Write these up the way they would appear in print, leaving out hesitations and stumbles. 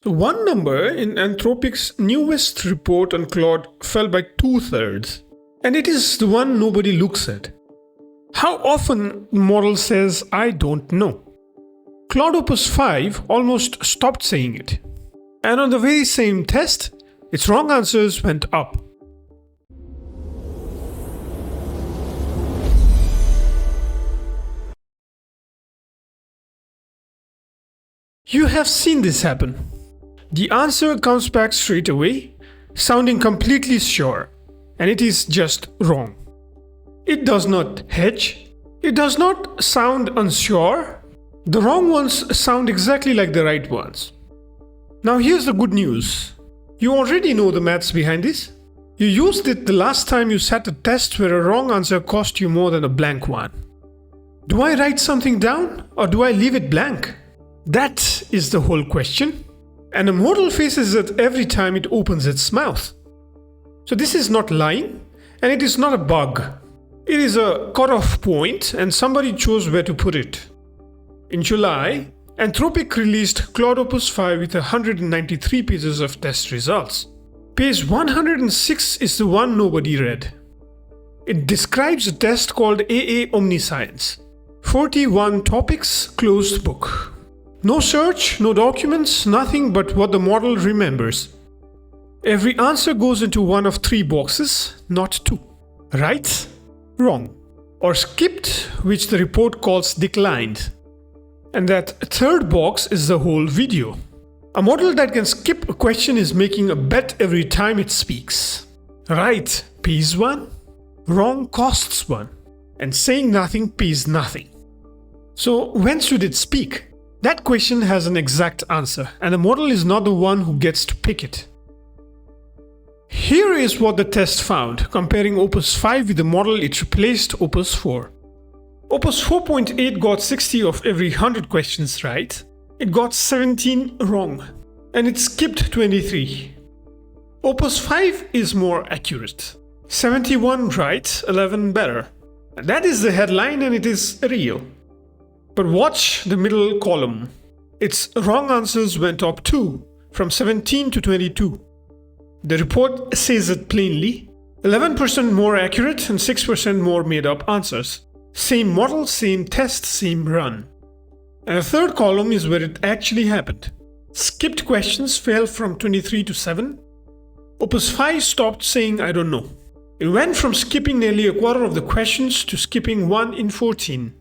One number in Anthropic's newest report on Claude fell by 2/3, and it is the one nobody looks at. How often the model says, "I don't know." Claude Opus 5 almost stopped saying it, and on the very same test, its wrong answers went up. You have seen this happen. The answer comes back straight away, sounding completely sure, and it is just wrong. It does not hedge. It does not sound unsure. The wrong ones sound exactly like the right ones. Now here's the good news. You already know the maths behind this. You used it the last time you sat a test where a wrong answer cost you more than a blank one. Do I write something down or do I leave it blank? That is the whole question. And a model faces it every time it opens its mouth. So this is not lying, and it is not a bug. It is a cutoff point, and somebody chose where to put it. In July, Anthropic released Claude Opus 5 with 193 pages of test results. Page 106 is the one nobody read. It describes a test called AA Omniscience. 41 topics, closed book. No search, no documents, nothing but what the model remembers. Every answer goes into one of 3 boxes, not 2. Right, wrong, or skipped, which the report calls declined. And that third box is the whole video. A model that can skip a question is making a bet every time it speaks. Right pays 1, wrong costs 1, and saying nothing pays nothing. So when should it speak? That question has an exact answer, and the model is not the one who gets to pick it. Here is what the test found, comparing Opus 5 with the model it replaced, Opus 4. Opus 4.8 got 60 of every 100 questions right. It got 17 wrong, and it skipped 23. Opus 5 is more accurate. 71 right, 11 better. And that is the headline, and it is real. But watch the middle column. Its wrong answers went up too, from 17 to 22. The report says it plainly. 11% more accurate and 6% more made up answers. Same model, same test, same run. And the third column is where it actually happened. Skipped questions fell from 23 to 7. Opus 5 stopped saying "I don't know." It went from skipping nearly a quarter of the questions to skipping 1 in 14.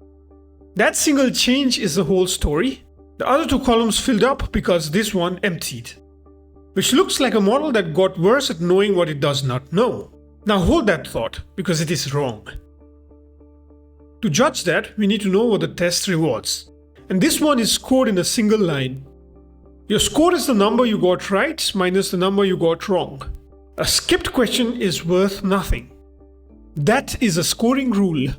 That single change is the whole story. The other 2 columns filled up because this one emptied. Which looks like a model that got worse at knowing what it does not know. Now hold that thought, because it is wrong. To judge that, we need to know what the test rewards. And this one is scored in a single line. Your score is the number you got right minus the number you got wrong. A skipped question is worth nothing. That is a scoring rule.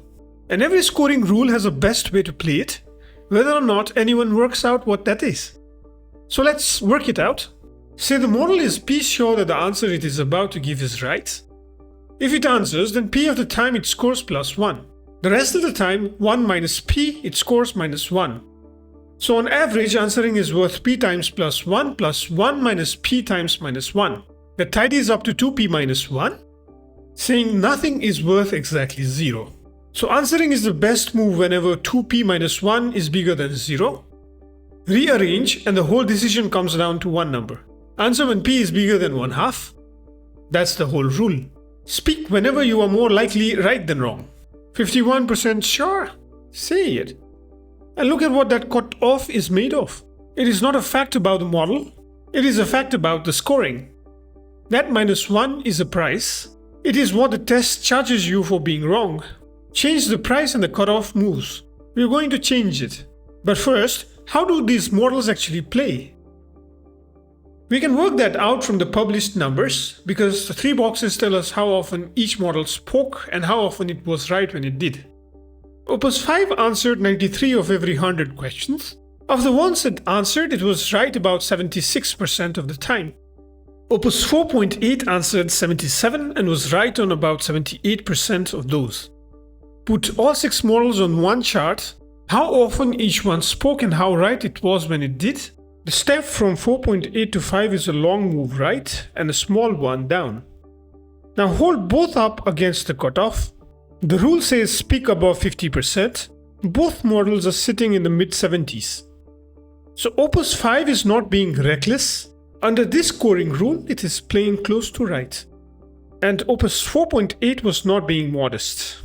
And every scoring rule has a best way to play it, whether or not anyone works out what that is. So let's work it out. Say the model is P sure that the answer it is about to give is right. If it answers, then P of the time it scores +1. The rest of the time, 1 minus P, it scores -1. So on average, answering is worth P times +1 plus 1 minus P times -1. That tidies up to 2P minus 1, saying nothing is worth exactly 0. So answering is the best move whenever 2P minus 1 is bigger than 0. Rearrange and the whole decision comes down to one number. Answer when P is bigger than 1/2. That's the whole rule. Speak whenever you are more likely right than wrong. 51% sure? Say it. And look at what that cutoff is made of. It is not a fact about the model. It is a fact about the scoring. That -1 is a price. It is what the test charges you for being wrong. Change the price and the cutoff moves. We're going to change it. But first, how do these models actually play? We can work that out from the published numbers, because the 3 boxes tell us how often each model spoke and how often it was right when it did. Opus 5 answered 93 of every 100 questions. Of the ones it answered, it was right about 76% of the time. Opus 4.8 answered 77 and was right on about 78% of those. Put all 6 models on one chart, how often each one spoke and how right it was when it did, The step from 4.8 to 5 is a long move right and a small one down. Now hold both up against the cutoff. The rule says speak above 50%. Both models are sitting in the mid-70s. So Opus 5 is not being reckless. Under this scoring rule, it is playing close to right. And Opus 4.8 was not being modest.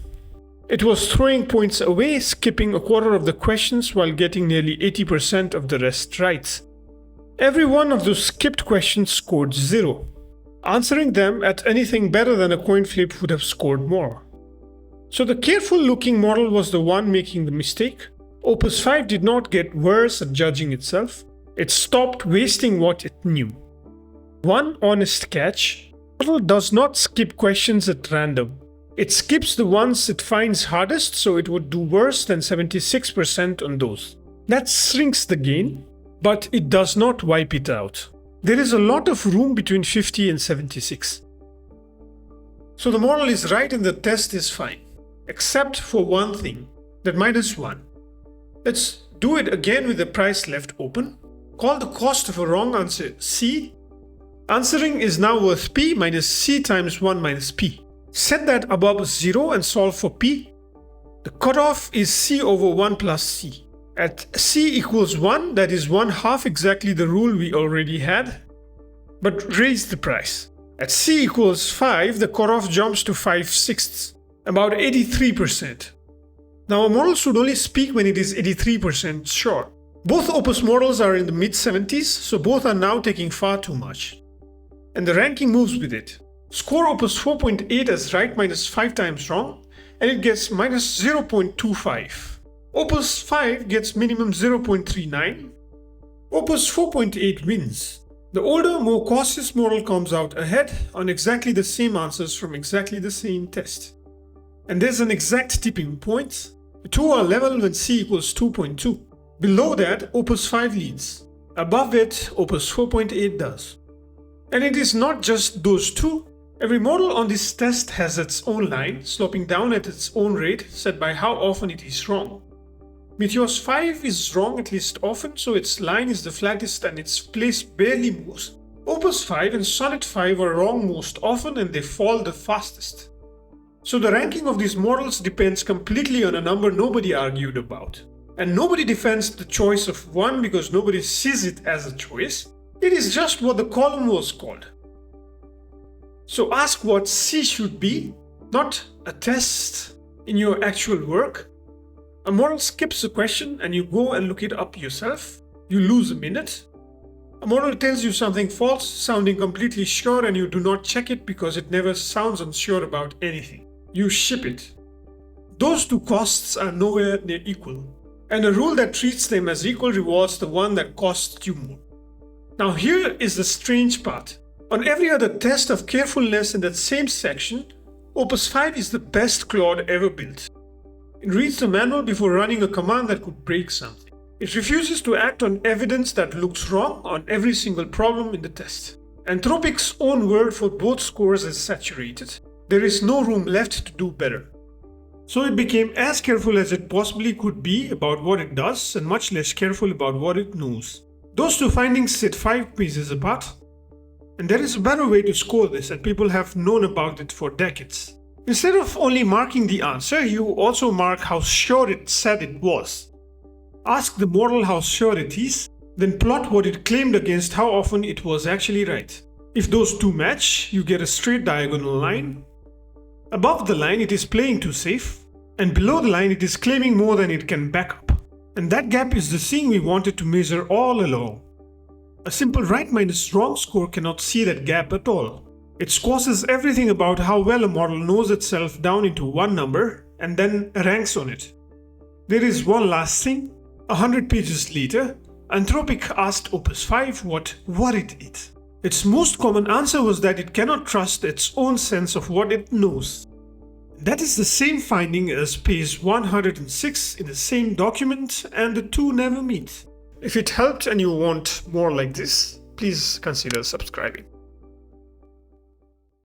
It was throwing points away, skipping a quarter of the questions while getting nearly 80% of the rest right. Every one of those skipped questions scored 0. Answering them at anything better than a coin flip would have scored more. So the careful looking model was the one making the mistake. Opus 5 did not get worse at judging itself. It stopped wasting what it knew. One honest catch: the model does not skip questions at random. It skips the ones it finds hardest, so it would do worse than 76% on those. That shrinks the gain, but it does not wipe it out. There is a lot of room between 50 and 76. So the model is right and the test is fine, except for one thing, that -1. Let's do it again with the price left open. Call the cost of a wrong answer C. Answering is now worth P minus C times 1 minus P. Set that above 0 and solve for P. The cutoff is C over 1 plus C. At C equals 1, that is 1/2 exactly the rule we already had, but raise the price. At C equals 5, the cutoff jumps to 5/6, about 83%. Now a model should only speak when it is 83% sure. Both Opus models are in the mid-70s, so both are now taking far too much. And the ranking moves with it. Score Opus 4.8 as right minus 5 times wrong, and it gets minus 0.25. Opus 5 gets minimum 0.39. Opus 4.8 wins. The older, more cautious model comes out ahead on exactly the same answers from exactly the same test. And there's an exact tipping point. The two are level when C equals 2.2. Below that, Opus 5 leads. Above it, Opus 4.8 does. And it is not just those two. Every model on this test has its own line, sloping down at its own rate, set by how often it is wrong. Meteor's 5 is wrong at least often, so its line is the flattest and its place barely moves. Opus 5 and Sonnet 5 are wrong most often and they fall the fastest. So the ranking of these models depends completely on a number nobody argued about. And nobody defends the choice of one because nobody sees it as a choice. It is just what the column was called. So ask what C should be, not a test in your actual work. A model skips a question and you go and look it up yourself. You lose a minute. A model tells you something false, sounding completely sure, and you do not check it because it never sounds unsure about anything. You ship it. Those two costs are nowhere near equal. And a rule that treats them as equal rewards the one that costs you more. Now here is the strange part. On every other test of carefulness in that same section, Opus 5 is the best Claude ever built. It reads the manual before running a command that could break something. It refuses to act on evidence that looks wrong on every single problem in the test. Anthropic's own word for both scores is saturated. There is no room left to do better. So it became as careful as it possibly could be about what it does and much less careful about what it knows. Those two findings sit 5 pieces apart. And there is a better way to score this, and people have known about it for decades. Instead of only marking the answer, you also mark how sure it said it was. Ask the model how sure it is, then plot what it claimed against how often it was actually right. If those two match, you get a straight diagonal line. Above the line, it is playing too safe, and below the line, it is claiming more than it can back up. And that gap is the thing we wanted to measure all along. A simple right minus wrong score cannot see that gap at all. It squashes everything about how well a model knows itself down into one number and then ranks on it. There is one last thing. 100 pages later, Anthropic asked Opus 5 what worried it. Its most common answer was that it cannot trust its own sense of what it knows. That is the same finding as page 106 in the same document, and the two never meet. If it helped and you want more like this, please consider subscribing.